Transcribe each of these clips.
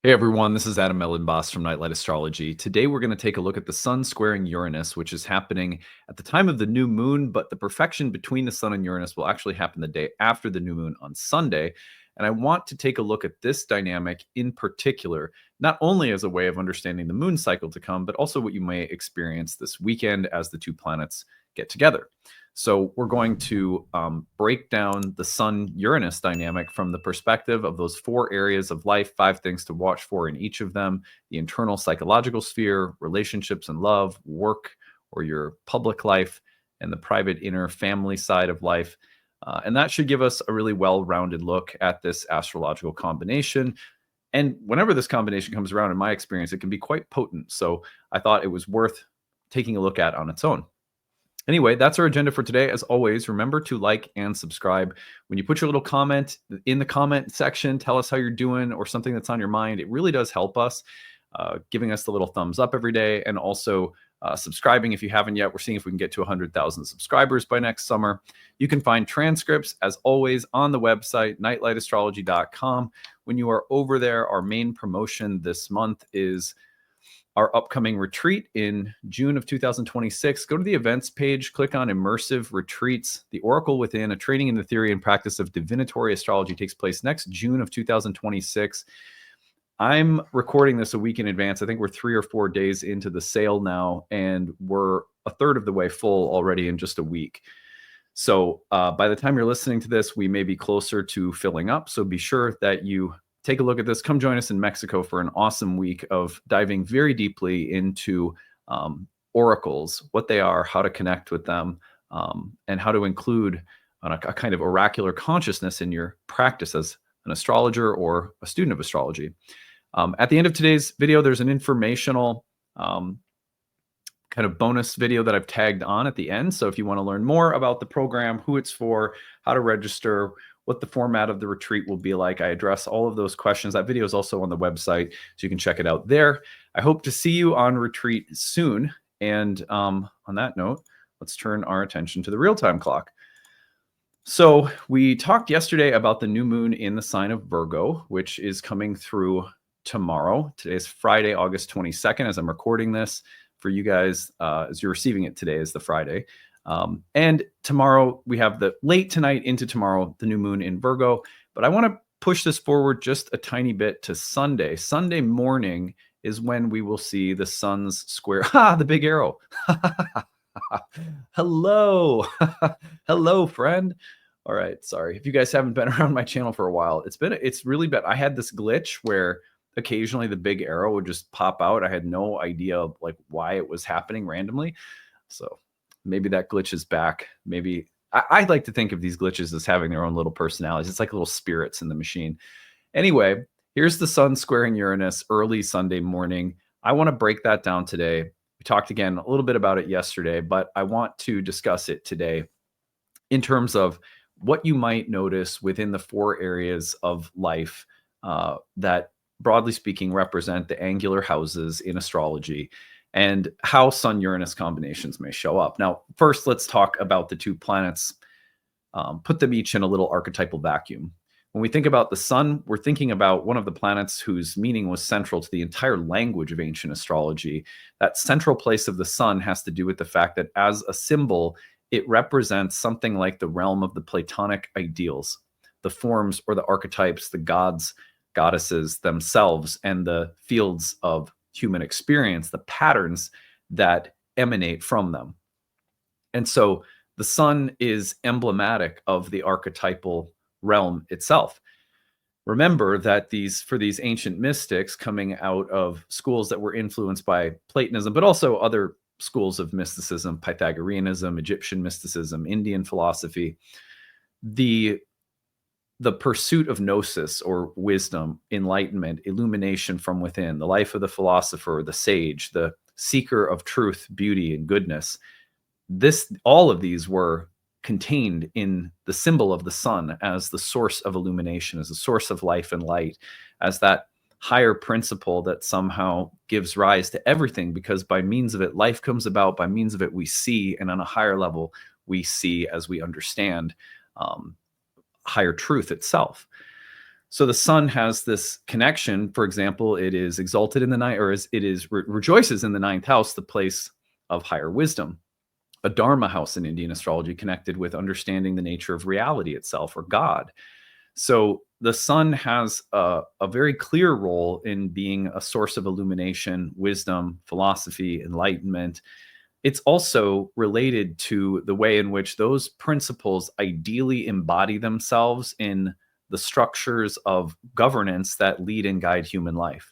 Hey everyone, this is Elenbaas from Nightlight Astrology. Today we're going to take a look at the Sun squaring Uranus, which is happening at the time of the new moon, but the perfection between the Sun and Uranus will actually happen the day after the new moon on Sunday. And I want to take a look at this dynamic in particular, not only as a way of understanding the moon cycle to come, but also what you may experience this weekend as the two planets get together. So we're going to break down the Sun-Uranus dynamic from the perspective of those four areas of life, 5 things to watch for in each of them: the internal psychological sphere, relationships and love, work or your public life, and the private inner family side of life. And that should give us a really well-rounded look at this astrological combination. And whenever this combination comes around, in my experience, it can be quite potent. So I thought it was worth taking a look at on its own. Anyway, that's our agenda for today. As always, remember to like and subscribe. When you put your little comment in the comment section, tell us how you're doing or something that's on your mind. It really does help us, giving us the little thumbs up every day, and also subscribing if you haven't yet. We're seeing if we can get to 100,000 subscribers by next summer. You can find transcripts, as always, on the website, nightlightastrology.com. When you are over there, our main promotion this month is our upcoming retreat in June of 2026. Go to the events page, click on Immersive Retreats. The Oracle Within, a training in the theory and practice of divinatory astrology, takes place next June of 2026. I'm recording this a week in advance. I think we're 3 or 4 days into the sale now, and we're a third of the way full already in just a week. So by the time you're listening to this, we may be closer to filling up. So be sure that you take a look at this. Come join us in Mexico for an awesome week of diving very deeply into oracles, what they are, how to connect with them, and how to include a kind of oracular consciousness in your practice as an astrologer or a student of astrology. At the end of today's video, there's an informational kind of bonus video that I've tagged on at the end. So if you want to learn more about the program, who it's for, how to register, what the format of the retreat will be like, I address all of those questions. That video is also on the website, so you can check it out there. I hope to see you on retreat soon. And on that note, let's turn our attention to the real-time clock. So we talked yesterday about the new moon in the sign of Virgo, which is coming through tomorrow. Today is Friday, August 22nd, as I'm recording this. For you guys, as you're receiving it today, is the Friday. And tomorrow we have the late tonight into tomorrow, the new moon in Virgo. But I want to push this forward just a tiny bit to Sunday. Sunday morning is when we will see the sun's square. The big arrow. Hello. Hello, friend. All right. Sorry. If you guys haven't been around my channel for a while, it's really bad. I had this glitch where occasionally the big arrow would just pop out. I had no idea like why it was happening randomly. So maybe that glitch is back. Maybe I like to think of these glitches as having their own little personalities. It's like little spirits in the machine. Anyway, here's the sun squaring Uranus early Sunday morning. I want to break that down today. We talked again a little bit about it yesterday, but I want to discuss it today in terms of what you might notice within the 4 areas of life that, broadly speaking, represent the angular houses in astrology, and how Sun-Uranus combinations may show up. Now, first, let's talk about the 2 planets, put them each in a little archetypal vacuum. When we think about the sun, we're thinking about one of the planets whose meaning was central to the entire language of ancient astrology. That central place of the sun has to do with the fact that as a symbol, it represents something like the realm of the Platonic ideals, the forms or the archetypes, the gods, goddesses themselves, and the fields of human experience, the patterns that emanate from them. And so the sun is emblematic of the archetypal realm itself. Remember that for these ancient mystics coming out of schools that were influenced by Platonism, but also other schools of mysticism, Pythagoreanism, Egyptian mysticism, Indian philosophy, the pursuit of gnosis or wisdom, enlightenment, illumination from within, the life of the philosopher, the sage, the seeker of truth, beauty, and goodness. All of these were contained in the symbol of the sun as the source of illumination, as the source of life and light, as that higher principle that somehow gives rise to everything, because by means of it, life comes about, by means of it, we see, and on a higher level, we see as we understand higher truth itself. So the sun has this connection. For example, it is exalted in the night, or it is rejoices in the ninth house, the place of higher wisdom. A Dharma house in Indian astrology connected with understanding the nature of reality itself, or God. So the sun has a very clear role in being a source of illumination, wisdom, philosophy, enlightenment. It's also related to the way in which those principles ideally embody themselves in the structures of governance that lead and guide human life.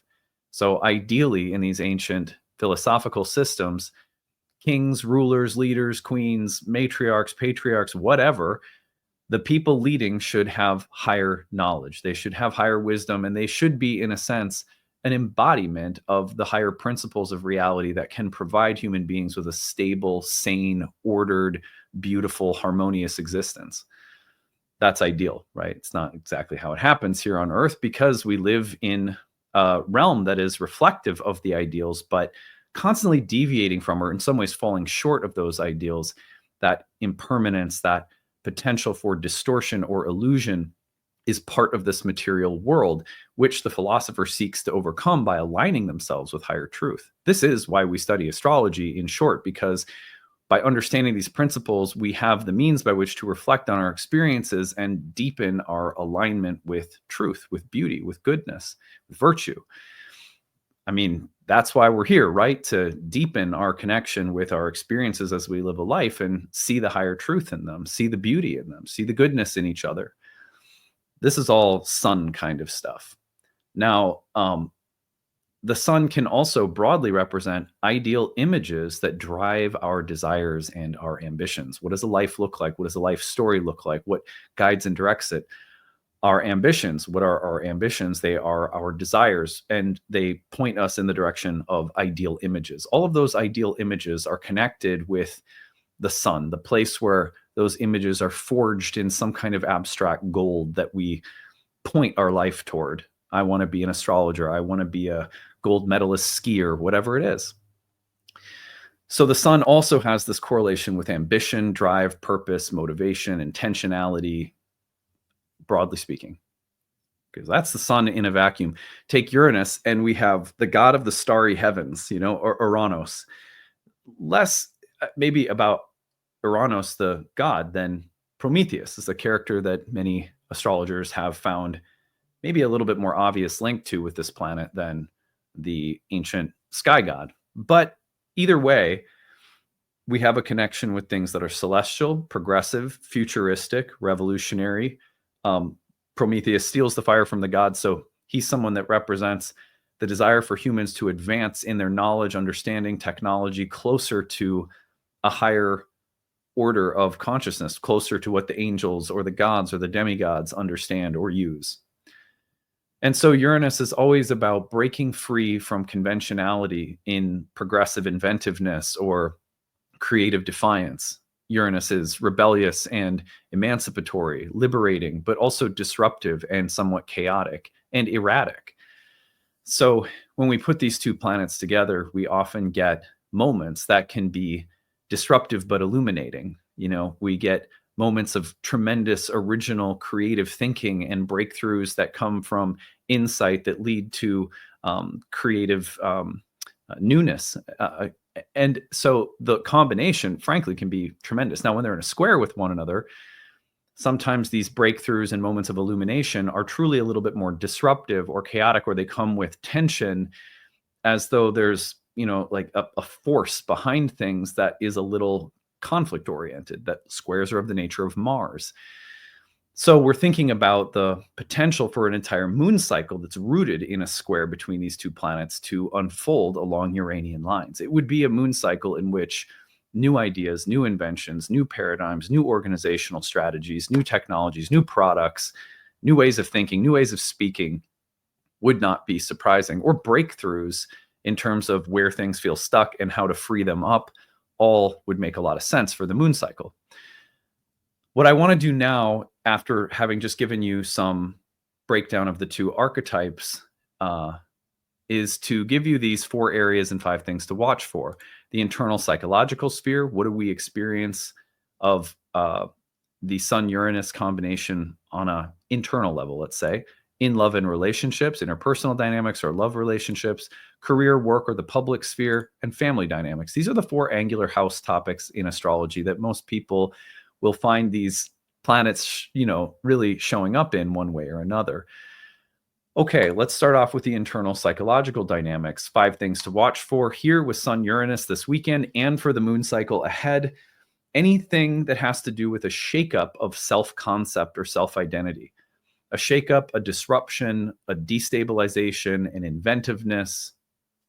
So, ideally, in these ancient philosophical systems, kings, rulers, leaders, queens, matriarchs, patriarchs, whatever, the people leading should have higher knowledge. They should have higher wisdom, and they should be, in a sense, an embodiment of the higher principles of reality that can provide human beings with a stable, sane, ordered, beautiful, harmonious existence. That's ideal, right? It's not exactly how it happens here on Earth because we live in a realm that is reflective of the ideals, but constantly deviating from, or in some ways falling short of those ideals. That impermanence, that potential for distortion or illusion is part of this material world, which the philosopher seeks to overcome by aligning themselves with higher truth. This is why we study astrology, in short, because by understanding these principles, we have the means by which to reflect on our experiences and deepen our alignment with truth, with beauty, with goodness, with virtue. I mean, that's why we're here, right? To deepen our connection with our experiences as we live a life and see the higher truth in them, see the beauty in them, see the goodness in each other. This is all sun kind of stuff. Now, the sun can also broadly represent ideal images that drive our desires and our ambitions. What does a life look like? What does a life story look like? What guides and directs it? Our ambitions. What are our ambitions? They are our desires, and they point us in the direction of ideal images. All of those ideal images are connected with the sun, the place where those images are forged in some kind of abstract gold that we point our life toward. I want to be an astrologer. I want to be a gold medalist skier, whatever it is. So the sun also has this correlation with ambition, drive, purpose, motivation, intentionality, broadly speaking, because that's the sun in a vacuum. Take Uranus, and we have the god of the starry heavens, or Uranus. Less maybe about Uranus, the god, than Prometheus is a character that many astrologers have found maybe a little bit more obvious link to with this planet than the ancient sky god. But either way, we have a connection with things that are celestial, progressive, futuristic, revolutionary. Prometheus steals the fire from the gods, so he's someone that represents the desire for humans to advance in their knowledge, understanding, technology, closer to a higher order of consciousness, closer to what the angels or the gods or the demigods understand or use. And so Uranus is always about breaking free from conventionality in progressive inventiveness or creative defiance. Uranus is rebellious and emancipatory, liberating, but also disruptive and somewhat chaotic and erratic. So when we put these two planets together, we often get moments that can be disruptive but illuminating. We get moments of tremendous original creative thinking and breakthroughs that come from insight that lead to creative newness. And so the combination, frankly, can be tremendous. Now, when they're in a square with one another, sometimes these breakthroughs and moments of illumination are truly a little bit more disruptive or chaotic, or they come with tension, as though there's, like a force behind things that is a little conflict oriented, that squares are of the nature of Mars. So we're thinking about the potential for an entire moon cycle that's rooted in a square between these two planets to unfold along Uranian lines. It would be a moon cycle in which new ideas, new inventions, new paradigms, new organizational strategies, new technologies, new products, new ways of thinking, new ways of speaking would not be surprising, or breakthroughs in terms of where things feel stuck and how to free them up, all would make a lot of sense for the moon cycle. What I want to do now, after having just given you some breakdown of the two archetypes, is to give you these 4 areas and 5 things to watch for. The internal psychological sphere. What do we experience of the Sun-Uranus combination on an internal level, let's say? in love and relationships, interpersonal dynamics or love relationships, career, work, or the public sphere, and family dynamics. These are the 4 angular house topics in astrology that most people will find these planets, really showing up in one way or another. Okay, let's start off with the internal psychological dynamics. 5 things to watch for here with Sun Uranus this weekend and for the moon cycle ahead. Anything that has to do with a shakeup of self-concept or self-identity. A shakeup, a disruption, a destabilization, an inventiveness.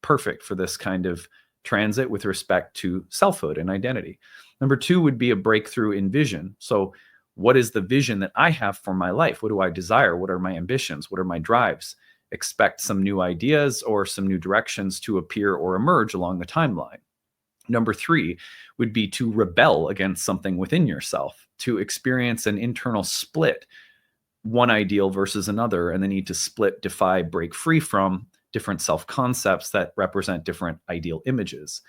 Perfect for this kind of transit with respect to selfhood and identity. Number 2 would be a breakthrough in vision. So what is the vision that I have for my life? What do I desire? What are my ambitions? What are my drives? Expect some new ideas or some new directions to appear or emerge along the timeline. Number 3 would be to rebel against something within yourself, to experience an internal split, one ideal versus another, and the need to split, defy, break free from different self-concepts that represent different ideal images.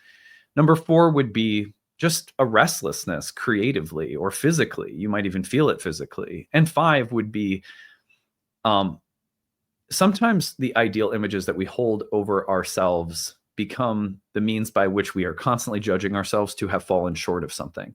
Number 4 would be just a restlessness creatively or physically. You might even feel it physically. And 5 would be sometimes the ideal images that we hold over ourselves become the means by which we are constantly judging ourselves to have fallen short of something.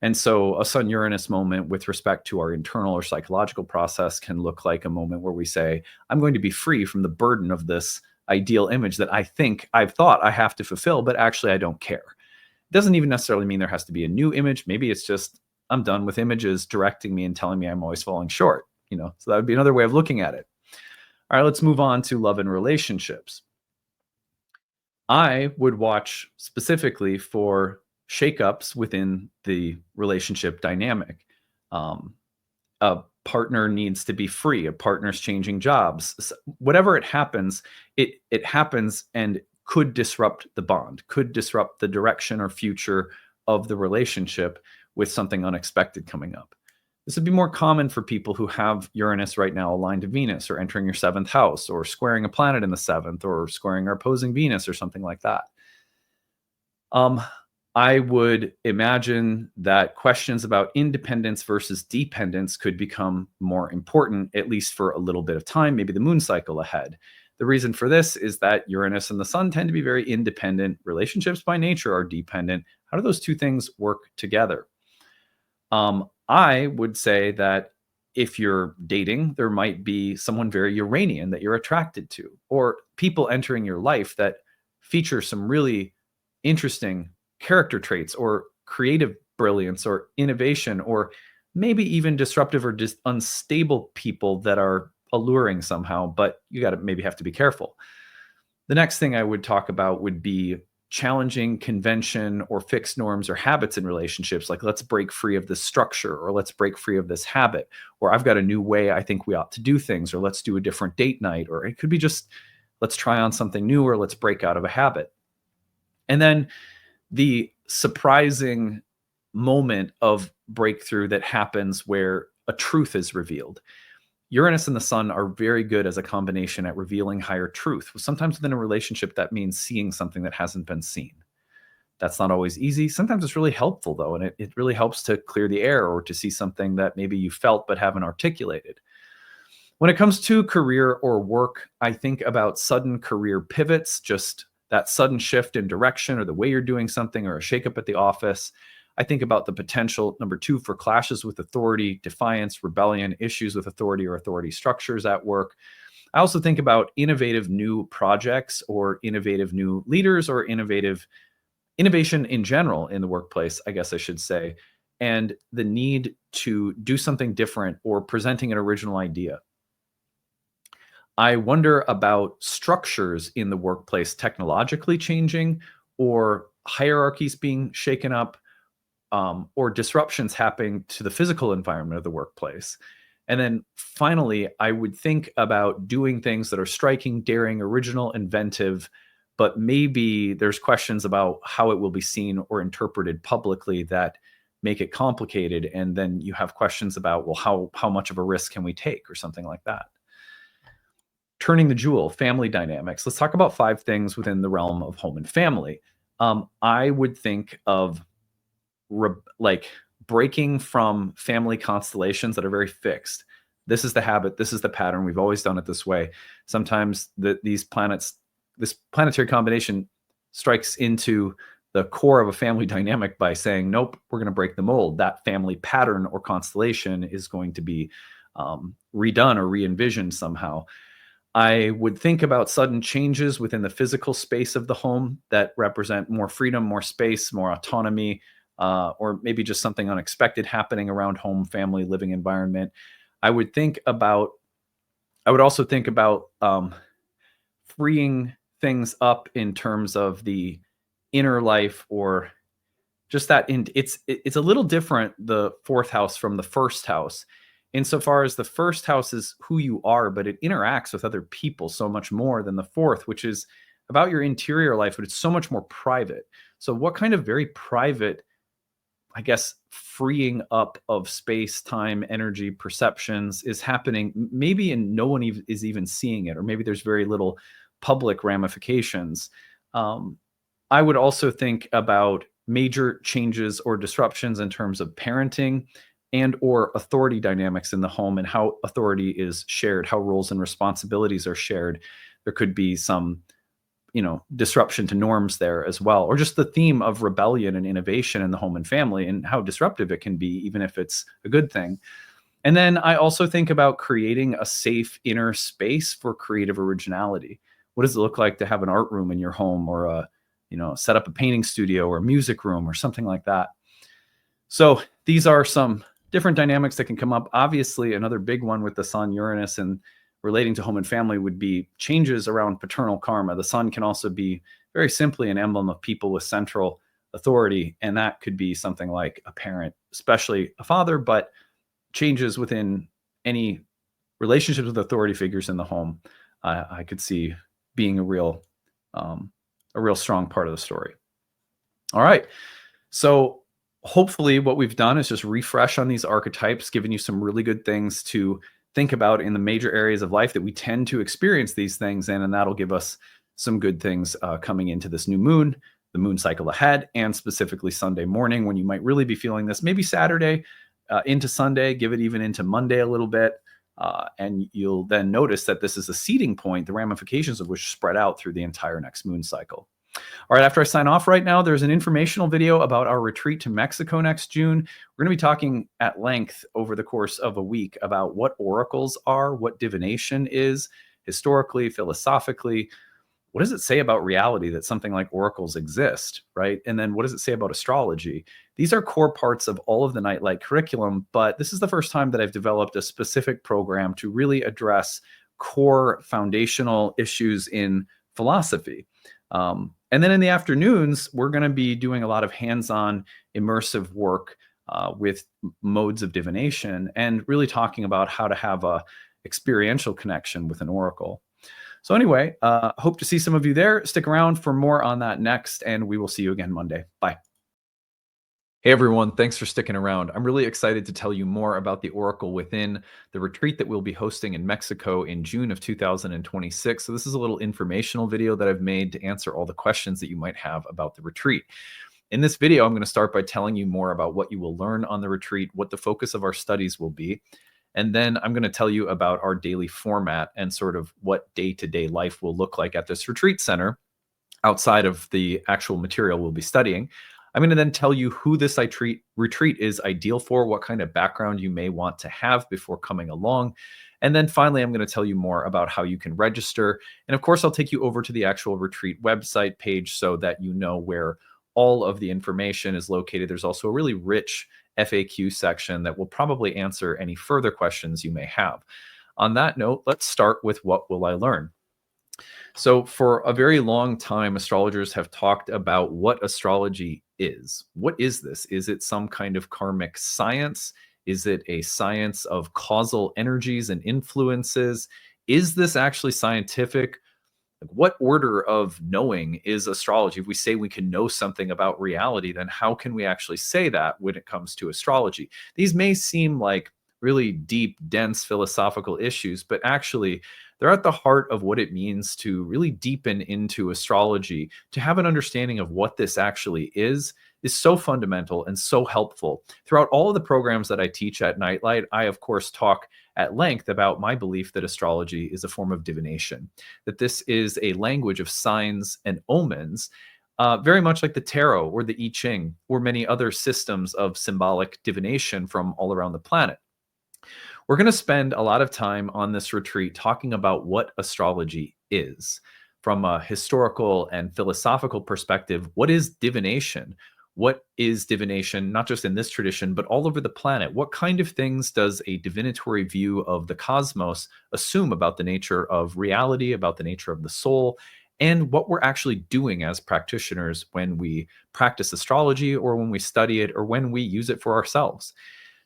And so a Sun Uranus moment with respect to our internal or psychological process can look like a moment where we say, I'm going to be free from the burden of this ideal image that I think I've thought I have to fulfill, but actually I don't care. It doesn't even necessarily mean there has to be a new image. Maybe it's just I'm done with images directing me and telling me I'm always falling short. So that would be another way of looking at it. All right, let's move on to love and relationships. I would watch specifically for shakeups within the relationship dynamic. A partner needs to be free. A partner's changing jobs. Whatever it happens, it happens and could disrupt the bond, could disrupt the direction or future of the relationship with something unexpected coming up. This would be more common for people who have Uranus right now aligned to Venus or entering your 7th house or squaring a planet in the 7th or squaring or opposing Venus or something like that. I would imagine that questions about independence versus dependence could become more important, at least for a little bit of time, maybe the moon cycle ahead. The reason for this is that Uranus and the sun tend to be very independent. Relationships by nature are dependent. How do those 2 things work together? I would say that if you're dating, there might be someone very Uranian that you're attracted to, or people entering your life that feature some really interesting character traits or creative brilliance or innovation, or maybe even disruptive or just unstable people that are alluring somehow, but you got to maybe have to be careful. The next thing I would talk about would be challenging convention or fixed norms or habits in relationships, like let's break free of this structure, or let's break free of this habit, or I've got a new way I think we ought to do things, or let's do a different date night, or it could be just let's try on something new, or let's break out of a habit. And then the surprising moment of breakthrough that happens where a truth is revealed. Uranus and the sun are very good as a combination at revealing higher truth. Sometimes within a relationship, that means seeing something that hasn't been seen. That's not always easy. Sometimes it's really helpful, though, and it really helps to clear the air or to see something that maybe you felt but haven't articulated. When it comes to career or work, I think about sudden career pivots, just that sudden shift in direction or the way you're doing something or a shakeup at the office. I think about the potential, number 2, for clashes with authority, defiance, rebellion, issues with authority or authority structures at work. I also think about innovative new projects or innovative new leaders or innovation in general in the workplace, I guess I should say, and the need to do something different or presenting an original idea. I wonder about structures in the workplace technologically changing, or hierarchies being shaken up, or disruptions happening to the physical environment of the workplace. And then finally, I would think about doing things that are striking, daring, original, inventive, but maybe there's questions about how it will be seen or interpreted publicly that make it complicated. And then you have questions about, well, how much of a risk can we take or something like that. Turning the jewel, family dynamics. Let's talk about 5 things within the realm of home and family. I would think of like breaking from family constellations that are very fixed. This is the habit. This is the pattern. We've always done it this way. Sometimes these planets, this planetary combination strikes into the core of a family dynamic by saying, nope, we're going to break the mold. That family pattern or constellation is going to be redone or re-envisioned somehow. I would think about sudden changes within the physical space of the home that represent more freedom, more space, more autonomy, or maybe just something unexpected happening around home, family, living environment. I would also think about freeing things up in terms of the inner life, or just that it's a little different, the fourth house from the first house, insofar as the first house is who you are, but it interacts with other people so much more than the fourth, which is about your interior life, but it's so much more private. So what kind of very private, I guess, freeing up of space, time, energy, perceptions is happening maybe, and no one is even seeing it, or maybe there's very little public ramifications. I would also think about major changes or disruptions in terms of parenting and or authority dynamics in the home, and how authority is shared, how roles and responsibilities are shared. There could be some, disruption to norms there as well, or just the theme of rebellion and innovation in the home and family, and how disruptive it can be, even if it's a good thing. And then I also think about creating a safe inner space for creative originality. What does it look like to have an art room in your home, or set up a painting studio or a music room or something like that? So these are some different dynamics that can come up. Obviously, another big one with the sun, Uranus, and relating to home and family would be changes around paternal karma. The sun can also be very simply an emblem of people with central authority, and that could be something like a parent, especially a father, but changes within any relationships with authority figures in the home, I could see being a real strong part of the story. All right. So hopefully what we've done is just refresh on these archetypes, giving you some really good things to think about in the major areas of life that we tend to experience these things in, and that'll give us some good things coming into this new moon, the moon cycle ahead, and specifically Sunday morning, when you might really be feeling this. Maybe Saturday into Sunday, give it even into Monday a little bit, and you'll then notice that this is a seeding point, the ramifications of which spread out through the entire next moon cycle. All right, after I sign off right now, there's an informational video about our retreat to Mexico next June. We're going to be talking at length over the course of a week about what oracles are, what divination is, historically, philosophically. What does it say about reality that something like oracles exist, right? And then what does it say about astrology? These are core parts of all of the Nightlight curriculum, but this is the first time that I've developed a specific program to really address core foundational issues in philosophy. And then in the afternoons, we're going to be doing a lot of hands-on immersive work with modes of divination, and really talking about how to have a experiential connection with an oracle. So anyway, hope to see some of you there. Stick around for more on that next, and we will see you again Monday. Bye. Hey everyone, thanks for sticking around. I'm really excited to tell you more about the Oracle within the retreat that we'll be hosting in Mexico in June of 2026. So this is a little informational video that I've made to answer all the questions that you might have about the retreat. In this video, I'm going to start by telling you more about what you will learn on the retreat, what the focus of our studies will be, and then I'm going to tell you about our daily format and sort of what day-to-day life will look like at this retreat center outside of the actual material we'll be studying. I'm going to then tell you who this retreat is ideal for, what kind of background you may want to have before coming along. And then finally, I'm going to tell you more about how you can register. And of course, I'll take you over to the actual retreat website page so that you know where all of the information is located. There's also a really rich FAQ section that will probably answer any further questions you may have. On that note, let's start with what will I learn? So for a very long time, astrologers have talked about what astrology is. What is this? Is it some kind of karmic science? Is it a science of causal energies and influences? Is this actually scientific? Like, what order of knowing is astrology? If we say we can know something about reality, then how can we actually say that when it comes to astrology? These may seem like really deep, dense philosophical issues, but actually they're at the heart of what it means to really deepen into astrology, to have an understanding of what this actually is, is so fundamental and so helpful. Throughout all of the programs that I teach at Nightlight, I, of course, talk at length about my belief that astrology is a form of divination, that this is a language of signs and omens, very much like the tarot or the I Ching or many other systems of symbolic divination from all around the planet. We're going to spend a lot of time on this retreat talking about what astrology is. From a historical and philosophical perspective, what is divination? What is divination, not just in this tradition, but all over the planet? What kind of things does a divinatory view of the cosmos assume about the nature of reality, about the nature of the soul, and what we're actually doing as practitioners when we practice astrology or when we study it or when we use it for ourselves?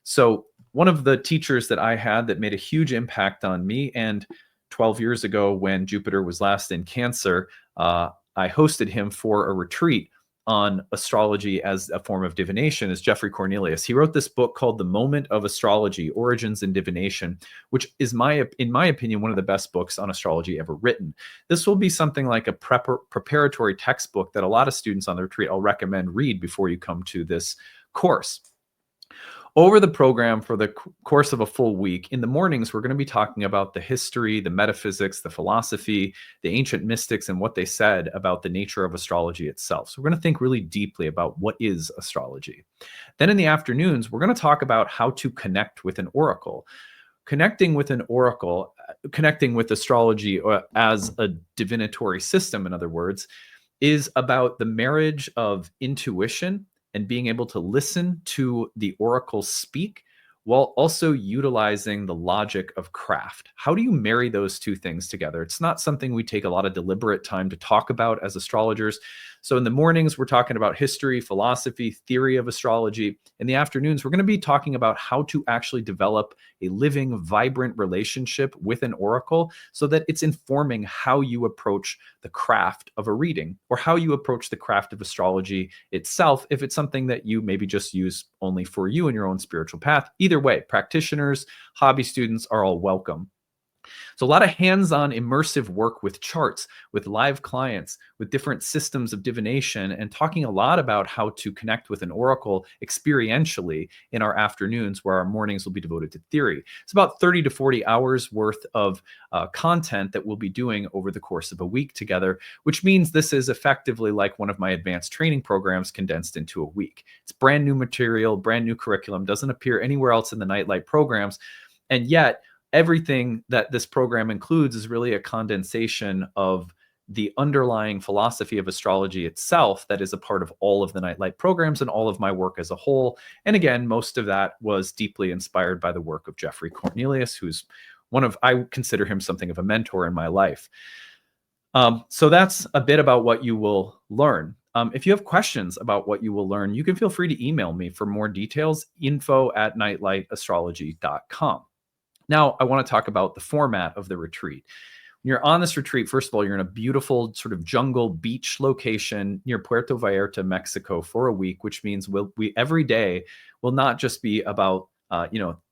So, one of the teachers that I had that made a huge impact on me, and 12 years ago when Jupiter was last in Cancer, I hosted him for a retreat on astrology as a form of divination, is Jeffrey Cornelius. He wrote this book called The Moment of Astrology, Origins in Divination, which is, in my opinion, one of the best books on astrology ever written. This will be something like a preparatory textbook that a lot of students on the retreat I'll recommend read before you come to this course. Over the program for the course of a full week, in the mornings, we're going to be talking about the history, the metaphysics, the philosophy, the ancient mystics, and what they said about the nature of astrology itself. So we're going to think really deeply about what is astrology. Then in the afternoons, we're going to talk about how to connect with an oracle. Connecting with an oracle, connecting with astrology as a divinatory system, in other words, is about the marriage of intuition and being able to listen to the oracle speak while also utilizing the logic of craft. How do you marry those two things together? It's not something we take a lot of deliberate time to talk about as astrologers. So in the mornings, we're talking about history, philosophy, theory of astrology. In the afternoons, we're going to be talking about how to actually develop a living, vibrant relationship with an oracle so that it's informing how you approach the craft of a reading or how you approach the craft of astrology itself, if it's something that you maybe just use only for you and your own spiritual path. Either way, practitioners, hobby students are all welcome. So a lot of hands-on immersive work with charts, with live clients, with different systems of divination, and talking a lot about how to connect with an oracle experientially in our afternoons, where our mornings will be devoted to theory. It's about 30 to 40 hours worth of content that we'll be doing over the course of a week together, which means this is effectively like one of my advanced training programs condensed into a week. It's brand new material, brand new curriculum, doesn't appear anywhere else in the Nightlight programs, and yet everything that this program includes is really a condensation of the underlying philosophy of astrology itself that is a part of all of the Nightlight programs and all of my work as a whole. And again, most of that was deeply inspired by the work of Jeffrey Cornelius, who's I consider him something of a mentor in my life. So that's a bit about what you will learn. If you have questions about what you will learn, you can feel free to email me for more details, info@nightlightastrology.com. Now, I want to talk about the format of the retreat. When you're on this retreat, first of all, you're in a beautiful sort of jungle beach location near Puerto Vallarta, Mexico, for a week, which means we every day will not just be about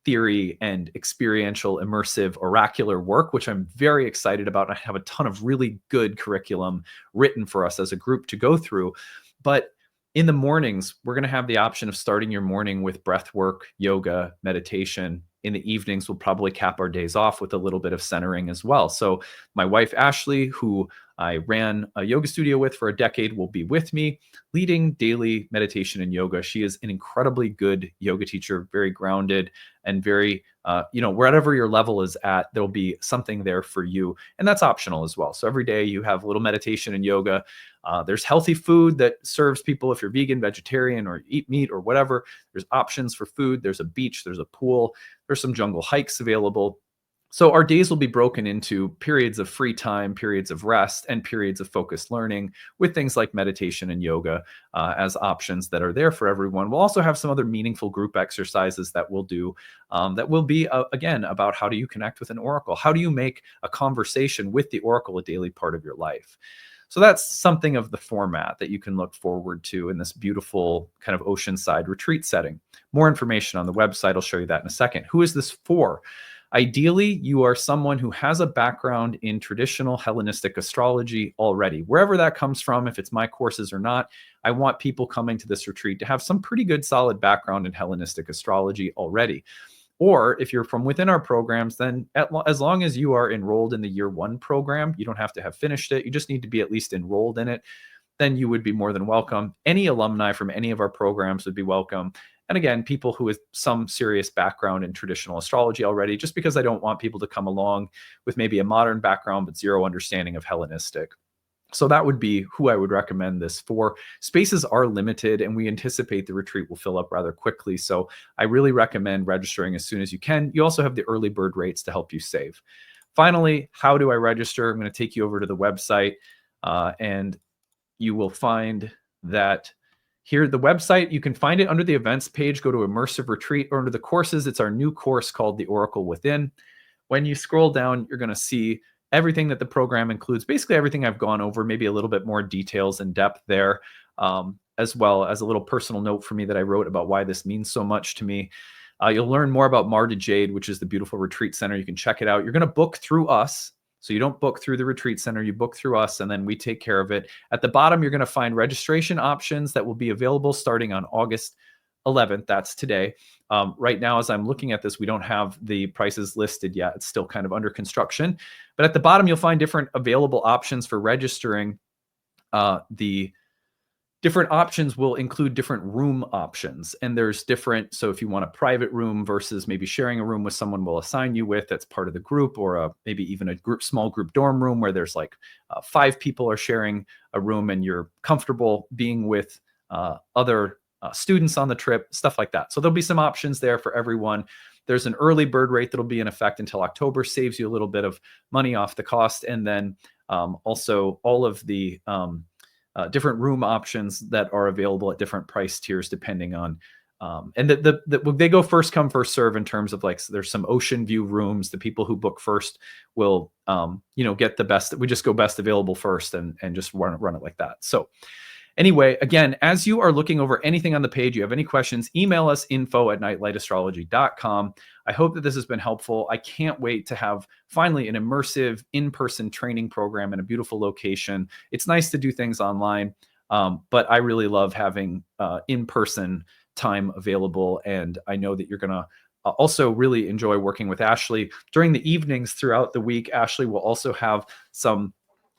theory and experiential, immersive, oracular work, which I'm very excited about. I have a ton of really good curriculum written for us as a group to go through. But in the mornings, we're going to have the option of starting your morning with breath work, yoga, meditation. In the evenings, we'll probably cap our days off with a little bit of centering as well. So my wife, Ashley, who I ran a yoga studio with for a decade, will be with me leading daily meditation and yoga. She is an incredibly good yoga teacher, very grounded and very, wherever your level is at, there'll be something there for you. And that's optional as well. So every day you have a little meditation and yoga. There's healthy food that serves people if you're vegan, vegetarian, or eat meat or whatever. There's options for food. There's a beach. There's a pool. There's some jungle hikes available. So our days will be broken into periods of free time, periods of rest, and periods of focused learning with things like meditation and yoga as options that are there for everyone. We'll also have some other meaningful group exercises that we'll do that will be, again, about how do you connect with an oracle? How do you make a conversation with the oracle a daily part of your life? So that's something of the format that you can look forward to in this beautiful kind of oceanside retreat setting. More information on the website. I'll show you that in a second. Who is this for? Ideally, you are someone who has a background in traditional Hellenistic astrology already. Wherever that comes from, if it's my courses or not, I want people coming to this retreat to have some pretty good solid background in Hellenistic astrology already. Or if you're from within our programs, then as long as you are enrolled in the year 1 program, you don't have to have finished it. You just need to be at least enrolled in it. Then you would be more than welcome. Any alumni from any of our programs would be welcome. And again, people who have some serious background in traditional astrology already, just because I don't want people to come along with maybe a modern background, but zero understanding of Hellenistic. So that would be who I would recommend this for. Spaces are limited and we anticipate the retreat will fill up rather quickly. So I really recommend registering as soon as you can. You also have the early bird rates to help you save. Finally, how do I register? I'm going to take you over to the website and you will find that here, the website, you can find it under the events page. Go to Immersive Retreat, or under the courses, it's our new course called The Oracle Within. When you scroll down, you're going to see everything that the program includes, basically everything I've gone over, maybe a little bit more details and depth there, as well as a little personal note for me that I wrote about why this means so much to me. You'll learn more about Marta Jade, which is the beautiful retreat center. You can check it out. You're going to book through us. So you don't book through the retreat center, you book through us, and then we take care of it. At the bottom, you're going to find registration options that will be available starting on August 11th. That's today. Right now, as I'm looking at this, we don't have the prices listed yet. It's still kind of under construction. But at the bottom, you'll find different available options for registering. The different options will include different room options, and there's different. So if you want a private room versus maybe sharing a room with someone we'll assign you with that's part of the group, or maybe even a small group dorm room where there's like 5 people are sharing a room and you're comfortable being with other students on the trip, stuff like that. So there'll be some options there for everyone. There's an early bird rate that'll be in effect until October, saves you a little bit of money off the cost, and then also all of the different room options that are available at different price tiers depending on and they go first come first serve in terms of, like, so there's some ocean view rooms. The people who book first will get the best. We just go best available first and just run it like that. So anyway, again, as you are looking over anything on the page, you have any questions, email us info@nightlightastrology.com. I hope that this has been helpful. I can't wait to have finally an immersive in-person training program in a beautiful location. It's nice to do things online, but I really love having in-person time available. And I know that you're going to also really enjoy working with Ashley. During the evenings throughout the week, Ashley will also have some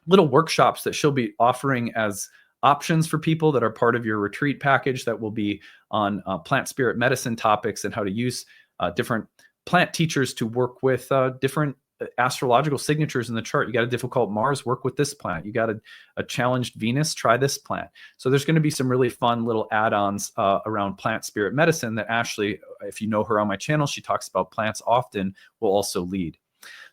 little workshops that she'll be offering as options for people that are part of your retreat package that will be on plant spirit medicine topics and how to use different plant teachers to work with different astrological signatures in the chart. You got a difficult Mars, work with this plant. You got a challenged Venus, try this plant. So there's going to be some really fun little add-ons around plant spirit medicine that Ashley, if you know her on my channel, she talks about plants often, will also lead.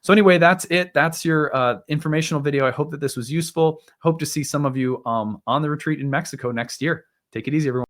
So anyway, that's it. That's your informational video. I hope that this was useful. Hope to see some of you on the retreat in Mexico next year. Take it easy, everyone.